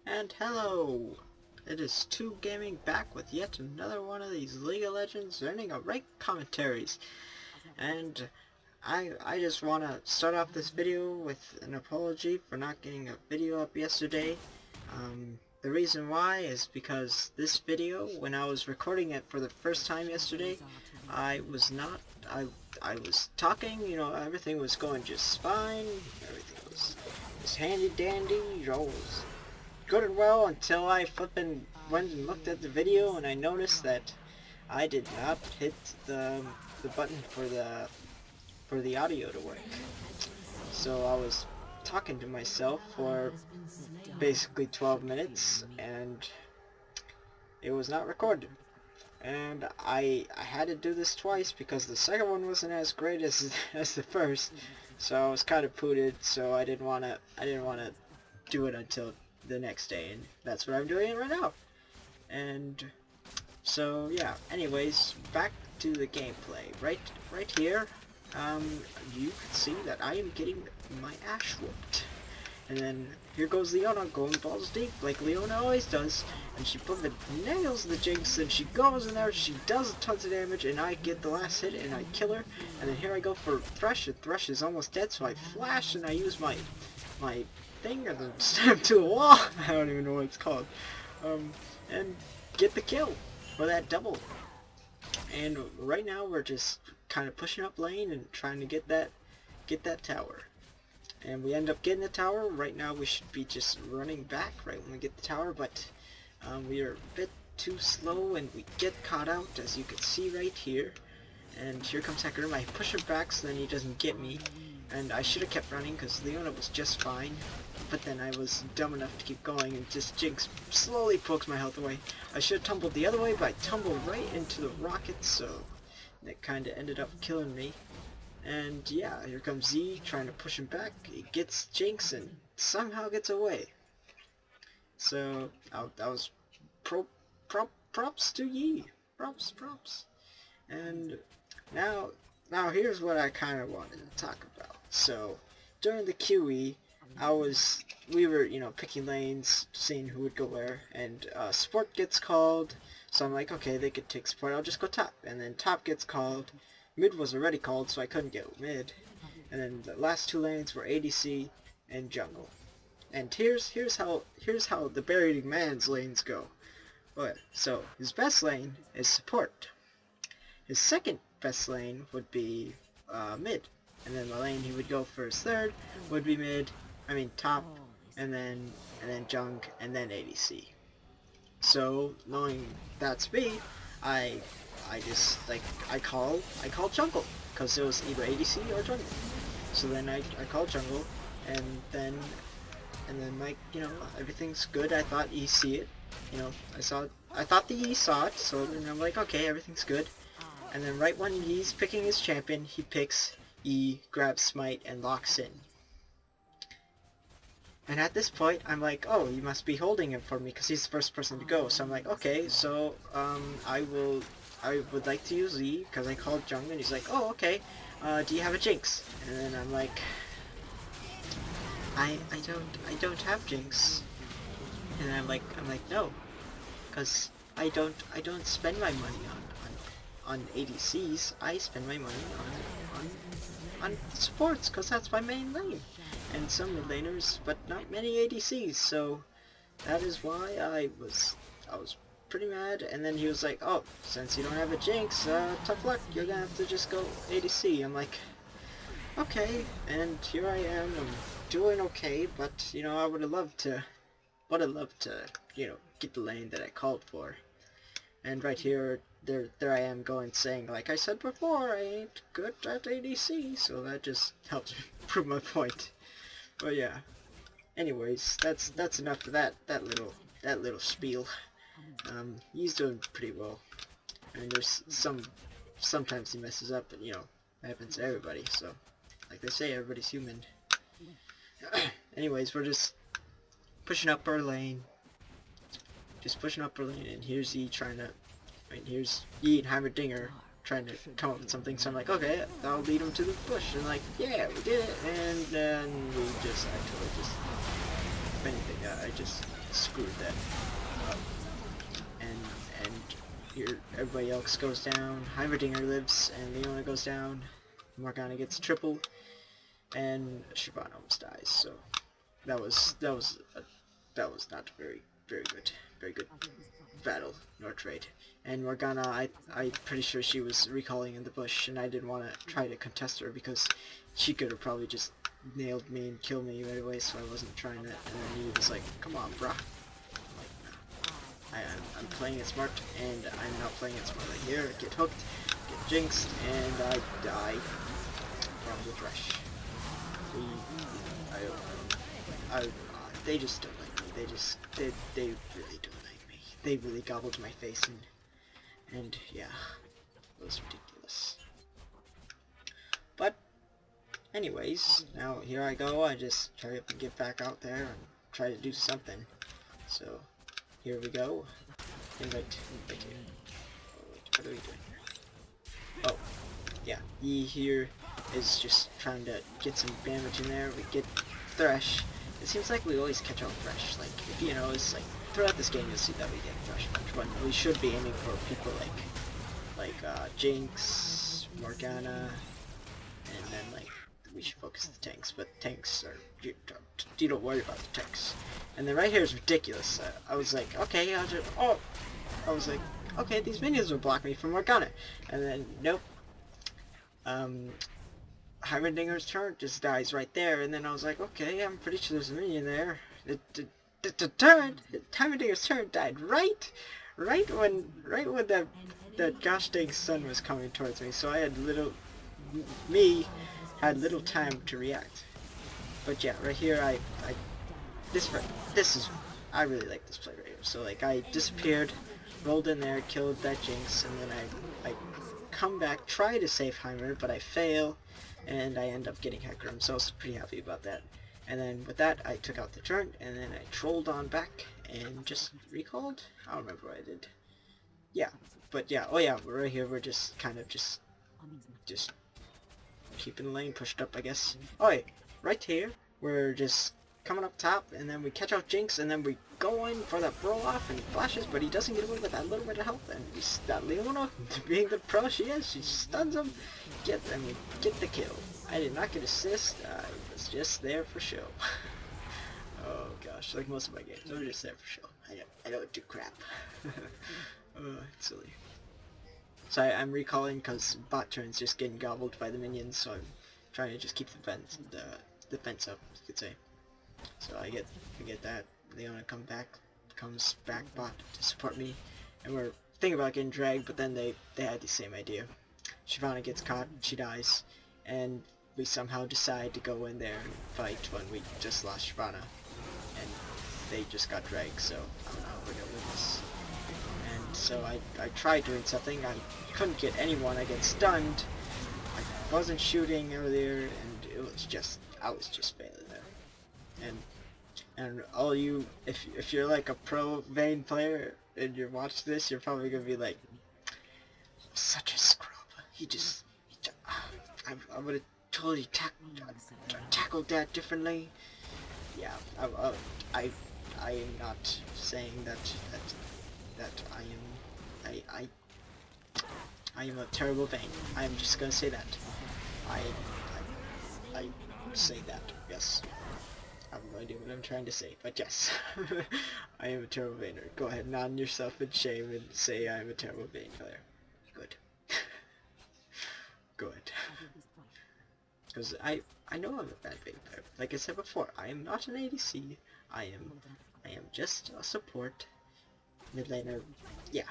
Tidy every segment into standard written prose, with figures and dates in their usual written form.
And hello! It is 2 Gaming back with yet another one of these League of Legends Earning a Rank commentaries. And I just want to start off this video with an apology for not getting a video up yesterday. The reason why is because this video, when I was recording it for the first time yesterday, I was not, I was talking, everything was going just fine, everything was handy dandy, was good and well until I flippin' went and looked at the video and I noticed that I did not hit the button for the audio to work. So I was talking to myself for basically 12 minutes and it was not recorded. And I had to do this twice because the second one wasn't as great as as the first, so I was kind of pooted. So I didn't wanna do it until the next day, and that's what I'm doing right now. And so yeah, anyways, back to the gameplay. Right here, you can see that I am getting my ass whooped. And then here goes Leona going balls deep like Leona always does, and she fucking nails the Jinx, and she goes in there, she does tons of damage, and I get the last hit and I kill her. And then here I go for Thresh, and Thresh is almost dead, so I flash and I use my thing and then stab to a wall. I don't even know what it's called. And get the kill for that double. And right now we're just kind of pushing up lane and trying to get that tower. And we end up getting the tower. Right now we should be just running back right when we get the tower, but we are a bit too slow and we get caught out, as you can see right here. And here comes Hecarim. I push him back so then he doesn't get me. And I should have kept running because Leona was just fine. But then I was dumb enough to keep going and just Jinx slowly pokes my health away. I should have tumbled the other way, but I tumbled right into the rocket, so that kind of ended up killing me. And yeah, here comes Z trying to push him back. He gets Jinx and somehow gets away. So that was props to Yi. Props. And now here's what I kind of wanted to talk about. So during the QE, we were picking lanes, seeing who would go where, and support gets called. So I'm like, okay, they could take support. I'll just go top, and then top gets called. Mid was already called, so I couldn't get mid. And then the last 2 lanes were ADC and jungle. And here's how the buried man's lanes go. Okay, so his best lane is support. His second best lane would be mid, and then the lane he would go for his third would be top, and then junk, and then ADC. So knowing that's me, I just I call jungle because it was either ADC or jungle. So then I call jungle, and then everything's good. I thought E see it, I thought the E saw it. So then I'm like, okay, everything's good. And then right when he's picking his champion, he picks E, grabs smite, and locks in. And at this point, I'm like, oh, you must be holding him for me because he's the first person to go. So I'm like, okay, so I would like to use E because I called Jung, and he's like, oh, okay. Do you have a Jinx? And then I'm like, I don't have Jinx. And I'm like, no, because I don't spend my money on ADCs. I spend my money on supports because that's my main lane, and some mid laners, but not many ADCs. So that is why I was pretty mad. And then he was like, oh, since you don't have a Jinx, tough luck, you're gonna have to just go ADC. I'm like, okay. And here I am, I'm doing okay, but I would have loved to get the lane that I called for. And right here, there I am going saying, like I said before, I ain't good at ADC, so that just helps prove my point. But yeah, anyways, that's enough of that little spiel. He's doing pretty well. I mean, there's sometimes he messes up, but that happens to everybody. So, like they say, everybody's human. Anyways, we're just pushing up our lane. And here's E trying to, here's E and Heimerdinger trying to come up with something, so I'm like, okay, that'll lead him to the bush, and like, yeah, we did it, and then we just actually If anything, I just screwed that up. And here, everybody else goes down. Heimerdinger lives, and Leona goes down. Morgana gets triple, and Shyvana almost dies. So that was not very good battle nor trade. And Morgana, I'm pretty sure she was recalling in the bush, and I didn't want to try to contest her because she could have probably just nailed me and killed me right away, so I wasn't trying it. And then he was like, come on, brah. I'm like, nah. I'm playing it smart, and I'm not playing it smart right here. Get hooked, get jinxed, and I die from the thresh. They just don't like me. They really don't like me. They really gobbled my face, and yeah, it was ridiculous. But anyways, now here I go. I just try to get back out there and try to do something. So here we go. Invite here. Oh, wait, what are we doing here? Oh, yeah. He here is just trying to get some damage in there. We get Thresh. It seems like we always catch out Thresh. Like, if you know, it's like throughout this game you'll see that we get Thresh much, but we should be aiming for people like Jinx, Morgana, and then like we should focus the tanks. But tanks are you don't worry about the tanks. And then right here is ridiculous. I was like, okay, I was like, okay, these minions will block me from Morgana, and then nope. Heimerdinger's turn just dies right there, and then I was like, okay, I'm pretty sure there's a minion there. Heimerdinger's turn died right when the gosh dang sun was coming towards me, so I had little time to react. But yeah, right here, I really like this play right here. So like, I disappeared, rolled in there, killed that Jinx, and then I come back, try to save Heimer, but I fail, and I end up getting Hecarim, so I was pretty happy about that. And then with that, I took out the turn, and then I trolled on back, and just recalled? I don't remember what I did. Yeah, but yeah, oh yeah, right here, we're just kind of just keeping the lane pushed up, I guess. Oh wait, right here, we're just coming up top, and then we catch out Jinx, and then we go in for that brawl off, and he flashes, but he doesn't get away with that little bit of health, and that Leona, being the pro she is, she stuns him, and we get the kill. I did not get assist, I was just there for show. Oh gosh, like most of my games, I'm just there for show. I don't do crap. It's silly. So I'm recalling because bot turn's just getting gobbled by the minions, so I'm trying to just keep the fence up, you could say. So I get that. Leona comes back bot to support me, and we're thinking about getting dragged, but then they had the same idea. Shyvana gets caught, she dies, and we somehow decide to go in there and fight when we just lost Shyvana, and they just got dragged, so I don't know how we're gonna win this. And so I tried doing something, I couldn't get anyone, I get stunned, I wasn't shooting earlier, and it was just, I was just failing there. And all you, if you're like a pro Vayne player and you watch this, you're probably gonna be like, such a scrub. I would have totally tackled that differently. Yeah, I am not saying that I am a terrible Vayne. I am just gonna say that. I say that. Yes. I have no idea what I'm trying to say, but yes. I am a terrible Vayner. Go ahead, nod yourself in shame and say I'm a terrible Vayne player. Good. Good. Because I know I'm a bad Vayne player. Like I said before, I am not an ADC. I am just a support mid laner. Yeah.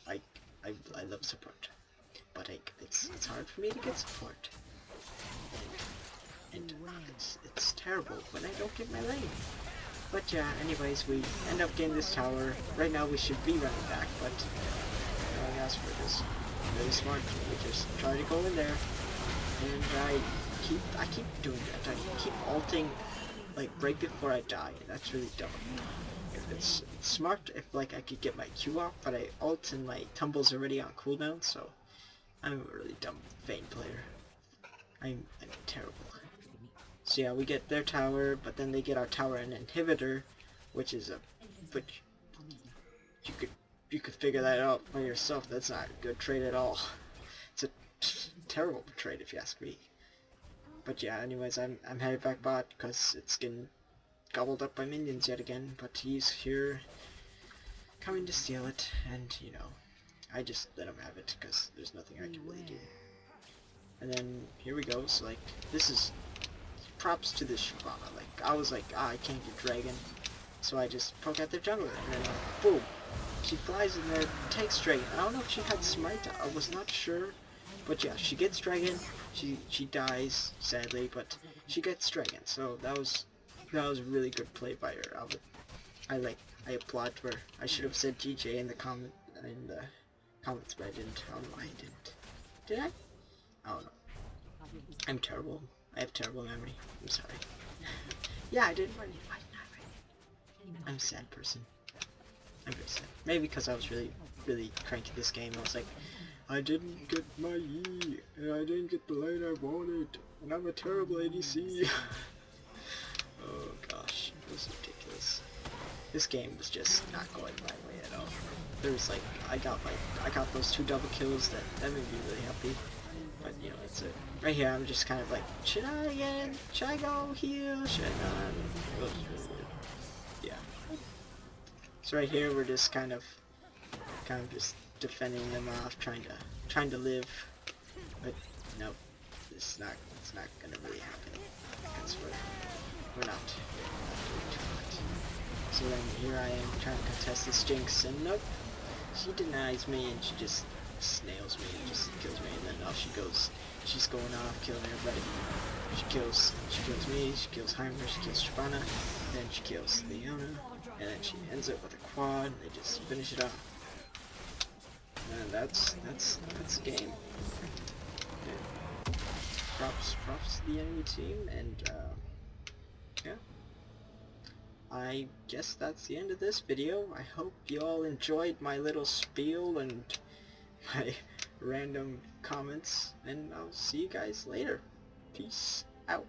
I love support. But it's hard for me to get support. And it's terrible when I don't get my lane. But yeah, anyways, we end up getting this tower. Right now we should be running back, but no one asked for this. Really smart. We just try to go in there, and I keep doing that. I keep ulting like right before I die, and that's really dumb. If it's smart, if like I could get my Q off, but I ult and my tumble's already on cooldown, so I'm a really dumb Vayne player. I'm terrible. So yeah, we get their tower, but then they get our tower and inhibitor, which is a, but you could figure that out by yourself. That's not a good trade at all. It's a terrible trade if you ask me. But yeah, anyways, I'm headed back bot because it's getting gobbled up by minions yet again. But he's here, coming to steal it, and you know, I just let him have it because there's nothing I can really do. And then here we go. So like, this is props to this Shyvana. Like, I was like, I can't get dragon, so I just poke at their jungler, and then boom, she flies in there, takes dragon. I don't know if she had smite. I was not sure. But yeah, she gets dragon. She dies sadly, but she gets dragon. So that was a really good play by her. I applaud her. I should have said GJ in the comments, but I didn't. I don't know why I didn't. Did I? I don't know. I'm terrible. I have terrible memory. I'm sorry. Yeah, I didn't write it. Why didn't I write it? I'm a sad person. I'm very sad. Maybe because I was really cranky this game. I was like, I didn't get my E, and I didn't get the lane I wanted, and I'm a terrible ADC. Oh gosh, it was ridiculous. This game was just not going my way at all. There was like, I got those 2 double kills that made me really happy. But you know, it's it. Right here, I'm just kind of like, should I go heal? Should I not? It was really good. Yeah. So right here, we're just kind of just defending them off, trying to live, but nope, it's not gonna really happen because we're not doing too much. So then here I am trying to contest this Jinx, and nope, she denies me and she just snails me and just kills me, and then off she goes. She's going off, killing everybody. She kills me, she kills Heimer, she kills Shyvana, then she kills Leona, and then she ends it with a quad, and they just finish it off. And that's the game. Yeah. Props to the enemy team, and yeah. I guess that's the end of this video. I hope you all enjoyed my little spiel and my random comments, and I'll see you guys later. Peace out.